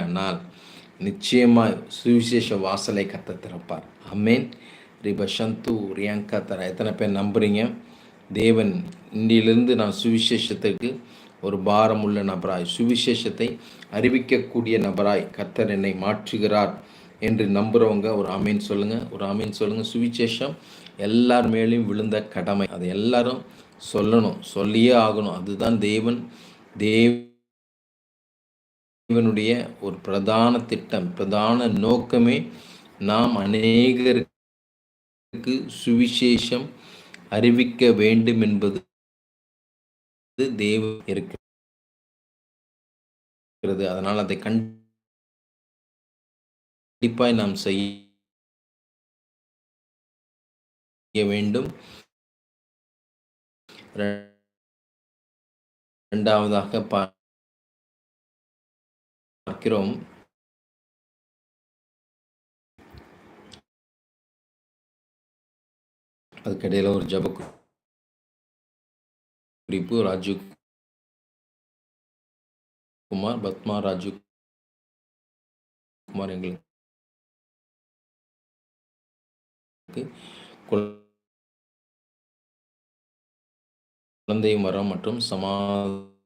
ஆனால் நிச்சயமாய் சுவிசேஷ வாசலை கர்த்தர் திறப்பார். ஆமென். ரிபஷந்து ரியாங்கா தர எத்தனை பேர் நம்புறீங்க? தேவன் இன்றிலிருந்து நான் சுவிசேஷத்திற்கு ஒரு பாரமுள்ள நபராய், சுவிசேஷத்தை அறிவிக்கக்கூடிய நபராய் கர்த்தர் என்னை மாற்றுகிறார் என்று நம்புகிறவங்க ஒரு ஆமீன் சொல்லுங்கள். ஒரு ஆமீன் சொல்லுங்கள். சுவிசேஷம் எல்லார் மேலேயும் விழுந்த கடமை. அதை எல்லாரும் சொல்லணும், சொல்லியே ஆகணும். அதுதான் தேவனுடைய ஒரு பிரதான திட்டம், பிரதான நோக்கமே நாம் அநேகருக்கு சுவிசேஷம் அறிவிக்க வேண்டும் என்பது தேவன் இருக்கிறது. அதனால் அதை கண்டிப்பாய் நாம் செய்ய வேண்டும். இரண்டாவதாக பார்க்கிறோம், அதுக்கிடையில் ஒரு ஜப குறிப்பு. ராஜீவ் குமார், பத்மா ராஜீவ் குமார் எங்களுக்கு குழந்தை மரம் மற்றும் சமாதானம்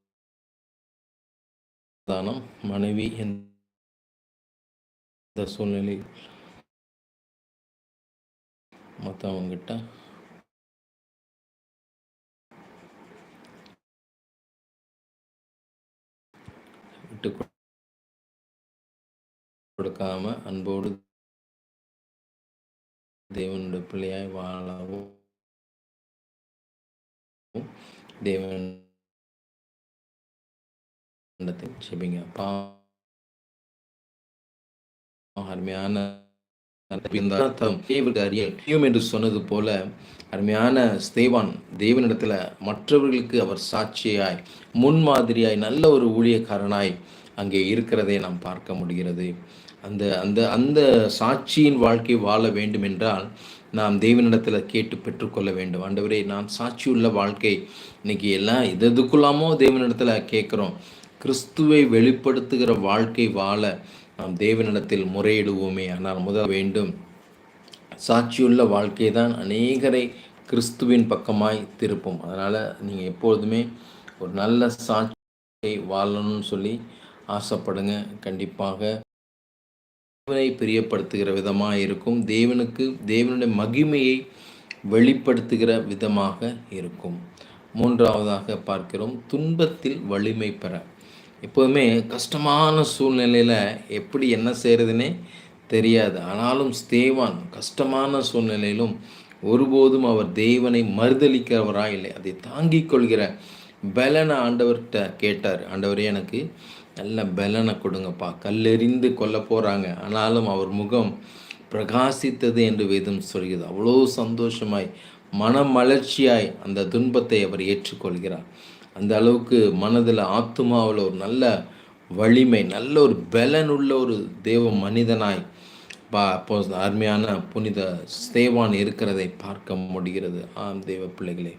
மனைவி எந்த சூழ்நிலையில் மற்றவங்கிட்ட விட்டு கொடுக்காம அன்போடு தேவனுடைய பிள்ளையாய் வாழவும் தேவன் செபிங்க. அருமையான என்று சொன்னது போல அருமையான ஸ்தேவான் தேவனிடத்துல மற்றவர்களுக்கு அவர் சாட்சியாய், முன்மாதிரியாய், நல்ல ஒரு ஊழியக்காரனாய் அங்கே இருக்கிறதை நாம் பார்க்க முடிகிறது. அந்த அந்த அந்த சாட்சியின் வாழ்க்கை வாழ வேண்டும் என்றால் நாம் தேவனிடத்தில் கேட்டு பெற்றுக்கொள்ள வேண்டும். ஆண்டவரே, நான் சாட்சியுள்ள வாழ்க்கை, இன்னைக்கு எல்லாம் எதுக்குள்ளாமோ தேவனிடத்தில் கேட்குறோம். கிறிஸ்துவை வெளிப்படுத்துகிற வாழ்க்கை வாழ நாம் தேவனிடத்தில் முறையிடுவோமே. ஆனால் முதல் வேண்டும் சாட்சியுள்ள வாழ்க்கை தான் அநேகரை கிறிஸ்துவின் பக்கமாய் திருப்பும். அதனால் நீங்கள் எப்பொழுதுமே ஒரு நல்ல சாட்சியை வாழணும்னு சொல்லி ஆசைப்படுங்க. கண்டிப்பாக தேவனை பிரியப்படுத்துகிற விதமாக இருக்கும். தேவனுடைய மகிமையை வெளிப்படுத்துகிற விதமாக இருக்கும். மூன்றாவதாக பார்க்கிறோம், துன்பத்தில் வலிமை பெற. எப்போதுமே கஷ்டமான சூழ்நிலையில் எப்படி என்ன செய்கிறதுனே தெரியாது. ஆனாலும் ஸ்தேவான் கஷ்டமான சூழ்நிலையிலும் ஒருபோதும் அவர் தேவனை மறுதளிக்கிறவராக இல்லை. அதை தாங்கிக் கொள்கிற பலனை ஆண்டவர்கிட்ட கேட்டார். ஆண்டவரே, எனக்கு நல்ல பலனை கொடுங்கப்பா, கல்லெறிந்து கொல்ல போகிறாங்க, ஆனாலும் அவர் முகம் பிரகாசித்தது என்று வேதம் சொல்கிறது. அவ்வளோ சந்தோஷமாய், மனமலர்ச்சியாய் அந்த துன்பத்தை அவர் ஏற்றுக்கொள்கிறார். அந்த அளவுக்கு மனதில், ஆத்துமாவில் ஒரு நல்ல வலிமை, நல்ல ஒரு பலனுள்ள ஒரு தேவ மனிதனாய் அருமையான புனித ஸ்தேவான் இருக்கிறதை பார்க்க முடிகிறது. ஆம் தேவ பிள்ளைகளே,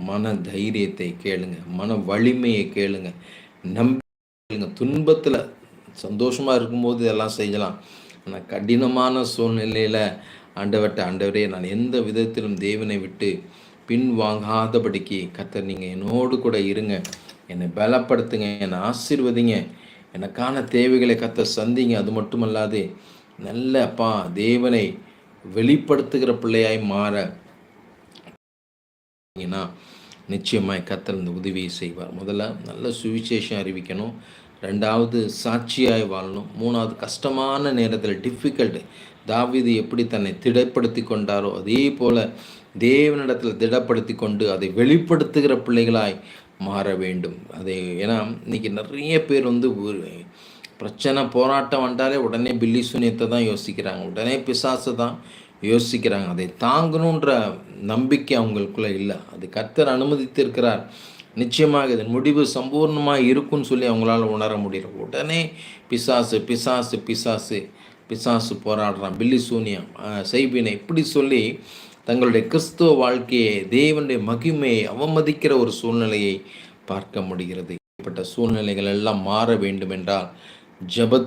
மன தைரியத்தை கேளுங்க, மன வலிமையை கேளுங்க, நம்பிக்கைங்க. துன்பத்தில் சந்தோஷமாக இருக்கும்போது இதெல்லாம் செய்யலாம். ஆனால் கடினமான சூழ்நிலையில் ஆண்டவரே, நான் எந்த விதத்திலும் தேவனை விட்டு பின் வாங்காதபடிக்கு கர்த்தர் நீங்கள் என்னோடு கூட இருங்க, என்னை பலப்படுத்துங்க, என்னை ஆசீர்வதிங்க, எனக்கான தேவைகளை கர்த்தர் சந்திங்க. அது மட்டுமல்லாது நல்ல தேவனை வெளிப்படுத்துகிற பிள்ளையாய் மாற நிச்சயமாய் கர்த்தர் இந்த உதவியை செய்வார். முதல்ல நல்ல சுவிசேஷம் அறிவிக்கணும், ரெண்டாவது சாட்சியாய் வாழணும், மூணாவது கஷ்டமான நேரத்தில் டிஃபிகல்ட் தாவீது எப்படி தன்னை திடப்படுத்தி கொண்டாரோ அதே போல் தேவனிடத்தில் திடப்படுத்தி கொண்டு அதை வெளிப்படுத்துகிற பிள்ளைகளாய் மாற வேண்டும். அதை ஏன்னா இன்றைக்கி நிறைய பேர் பிரச்சனை போராட்டம் வந்தாலே உடனே பில்லி சூனியத்தை தான் யோசிக்கிறாங்க, உடனே பிசாசை தான் யோசிக்கிறாங்க. அதை தாங்கணுன்ற நம்பிக்கை அவங்களுக்குள்ளே இல்லை. அது கர்த்தர் அனுமதித்திருக்கிறார். நிச்சயமாக இதன் முடிவு சம்பூர்ணமாக இருக்குன்னு சொல்லி அவங்களால உணர முடியும். உடனே பிசாசு பிசாசு பிசாசு பிசாசு போராடுறான், பில்லி சூனியம், செய்வினை, இப்படி சொல்லி தங்களுடைய கிறிஸ்துவ வாழ்க்கையை, தேவனுடைய மகிமையை அவமதிக்கிற ஒரு சூழ்நிலையை பார்க்க முடிகிறது. இப்படிப்பட்ட சூழ்நிலைகள் எல்லாம் மாற வேண்டும் என்றால் ஜெப